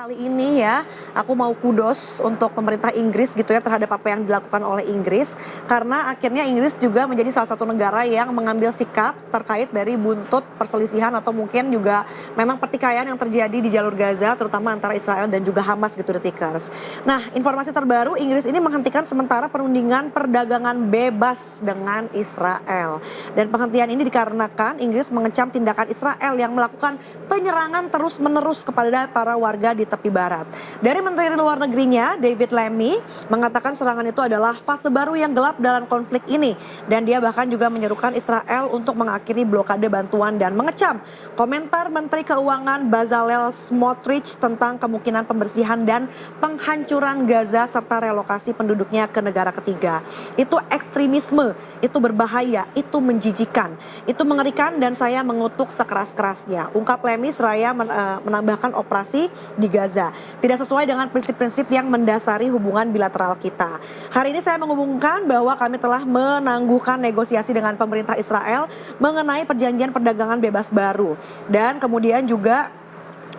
kali ini ya, aku mau kudos untuk pemerintah Inggris gitu ya terhadap apa yang dilakukan oleh Inggris. Karena akhirnya Inggris juga menjadi salah satu negara yang mengambil sikap terkait dari buntut perselisihan atau mungkin juga memang pertikaian yang terjadi di jalur Gaza terutama antara Israel dan juga Hamas gitu Detikers. Nah, informasi terbaru Inggris ini menghentikan sementara perundingan perdagangan bebas dengan Israel. Dan penghentian ini dikarenakan Inggris mengecam tindakan Israel yang melakukan penyerangan terus-menerus kepada para warga di tepi barat. Dari Menteri Luar Negerinya, David Lammy, mengatakan serangan itu adalah fase baru yang gelap dalam konflik ini. Dan dia bahkan juga menyerukan Israel untuk mengakhiri blokade bantuan dan mengecam komentar Menteri Keuangan Bezalel Smotrich tentang kemungkinan pembersihan dan penghancuran Gaza serta relokasi penduduknya ke negara ketiga. Itu ekstremisme, itu berbahaya, itu menjijikan, itu mengerikan dan saya mengutuk sekeras-kerasnya. Ungkap Lammy seraya menambahkan operasi di Gaza tidak sesuai dengan prinsip-prinsip yang mendasari hubungan bilateral kita. Hari ini saya mengumumkan bahwa kami telah menangguhkan negosiasi dengan pemerintah Israel mengenai perjanjian perdagangan bebas baru. Dan kemudian juga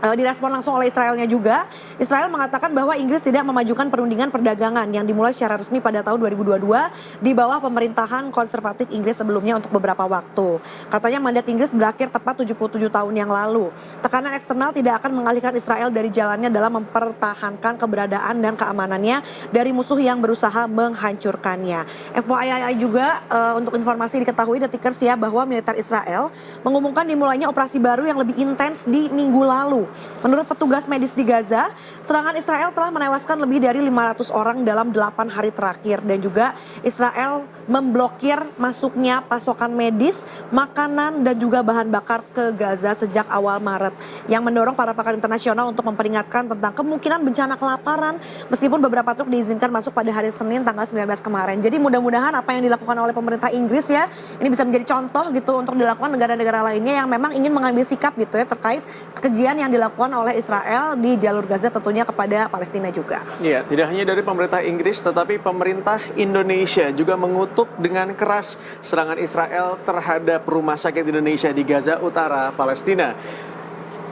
direspon langsung oleh Israelnya juga. Israel mengatakan bahwa Inggris tidak memajukan perundingan perdagangan yang dimulai secara resmi pada tahun 2022 di bawah pemerintahan konservatif Inggris sebelumnya untuk beberapa waktu. Katanya mandat Inggris berakhir tepat 77 tahun yang lalu. Tekanan eksternal tidak akan mengalihkan Israel dari jalannya dalam mempertahankan keberadaan dan keamanannya dari musuh yang berusaha menghancurkannya. FYI juga untuk informasi diketahui Detikers ya bahwa militer Israel mengumumkan dimulainya operasi baru yang lebih intens di minggu lalu. Menurut petugas medis di Gaza, serangan Israel telah menewaskan lebih dari 500 orang dalam 8 hari terakhir. Dan juga Israel memblokir masuknya pasokan medis, makanan dan juga bahan bakar ke Gaza sejak awal Maret. Yang mendorong para pakar internasional untuk memperingatkan tentang kemungkinan bencana kelaparan meskipun beberapa truk diizinkan masuk pada hari Senin tanggal 19 kemarin. Jadi mudah-mudahan apa yang dilakukan oleh pemerintah Inggris ya, ini bisa menjadi contoh gitu untuk dilakukan negara-negara lainnya yang memang ingin mengambil sikap gitu ya terkait kekejian yang dilakukan oleh Israel di jalur Gaza tentunya kepada Palestina juga. Iya, tidak hanya dari pemerintah Inggris tetapi pemerintah Indonesia juga mengutuk dengan keras serangan Israel terhadap rumah sakit Indonesia di Gaza Utara, Palestina.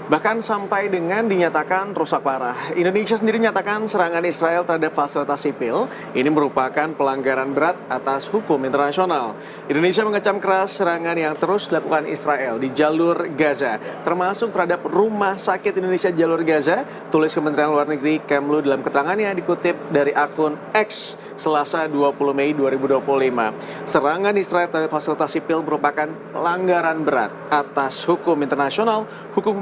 Bahkan sampai dengan dinyatakan rusak parah. Indonesia sendiri menyatakan serangan Israel terhadap fasilitas sipil ini merupakan pelanggaran berat atas hukum internasional. Indonesia mengecam keras serangan yang terus dilakukan Israel di jalur Gaza, termasuk terhadap rumah sakit Indonesia jalur Gaza, tulis Kementerian Luar Negeri Kemlu dalam keterangannya dikutip dari akun X Selasa 20 Mei 2025. Serangan Israel terhadap fasilitas sipil merupakan pelanggaran berat atas hukum internasional, hukum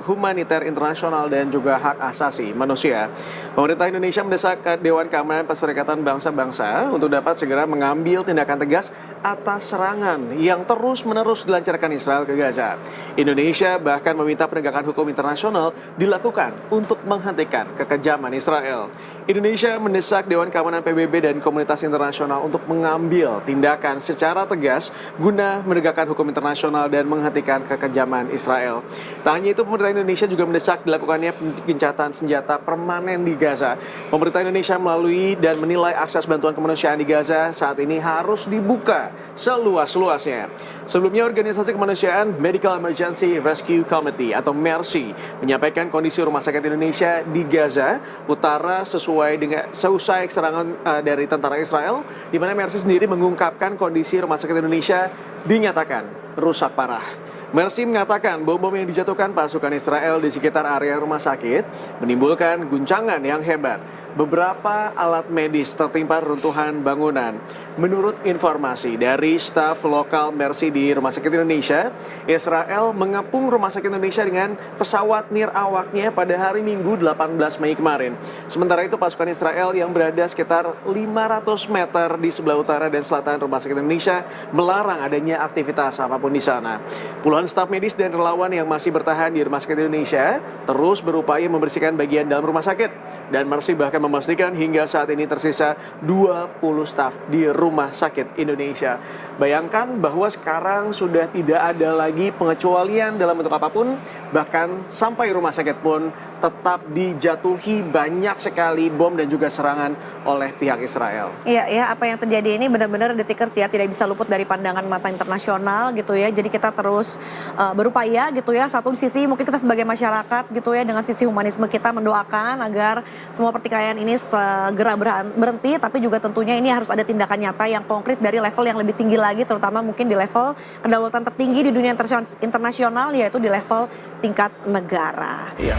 humaniter internasional dan juga hak asasi manusia. Pemerintah Indonesia mendesak Dewan Keamanan Perserikatan Bangsa-Bangsa untuk dapat segera mengambil tindakan tegas atas serangan yang terus-menerus dilancarkan Israel ke Gaza. Indonesia bahkan meminta penegakan hukum internasional dilakukan untuk menghentikan kekejaman Israel. Indonesia mendesak Dewan Keamanan PBB dan komunitas internasional untuk mengambil tindakan secara tegas guna menegakkan hukum internasional dan menghentikan kekejaman Israel. Tak hanya itu, pemerintah Indonesia juga mendesak dilakukannya gencatan senjata permanen di Gaza. Pemerintah Indonesia melalui dan menilai akses bantuan kemanusiaan di Gaza saat ini harus dibuka seluas-luasnya. Sebelumnya, organisasi kemanusiaan Medical Emergency Rescue Committee atau MERSI menyampaikan kondisi rumah sakit Indonesia di Gaza Utara seusai serangan dari tentara Israel, di mana MERSI sendiri mengungkapkan kondisi rumah sakit Indonesia dinyatakan rusak parah. MERSI mengatakan bom-bom yang dijatuhkan pasukan Israel di sekitar area rumah sakit menimbulkan guncangan yang hebat. Beberapa alat medis tertimpa runtuhan bangunan. Menurut informasi dari staf lokal MERSI di Rumah Sakit Indonesia, Israel mengepung Rumah Sakit Indonesia dengan pesawat nirawaknya pada hari Minggu 18 Mei kemarin. Sementara itu pasukan Israel yang berada sekitar 500 meter di sebelah utara dan selatan Rumah Sakit Indonesia melarang adanya aktivitas apapun di sana. Puluhan staf medis dan relawan yang masih bertahan di Rumah Sakit Indonesia terus berupaya membersihkan bagian dalam rumah sakit. Dan MERSI bahkan memastikan hingga saat ini tersisa 20 staf di Rumah Sakit Indonesia. Bayangkan bahwa sekarang sudah tidak ada lagi pengecualian dalam bentuk apapun, bahkan sampai rumah sakit pun tetap dijatuhi banyak sekali bom dan juga serangan oleh pihak Israel. Iya, ya, apa yang terjadi ini benar-benar Detikers ya tidak bisa luput dari pandangan mata internasional gitu ya. Jadi kita terus berupaya gitu ya. Satu sisi mungkin kita sebagai masyarakat gitu ya, dengan sisi humanisme kita mendoakan agar semua pertikaian ini segera berhenti, tapi juga tentunya ini harus ada tindakan nyata yang konkret dari level yang lebih tinggi lagi, terutama mungkin di level kedaulatan tertinggi di dunia internasional, yaitu di level tingkat negara. Iya.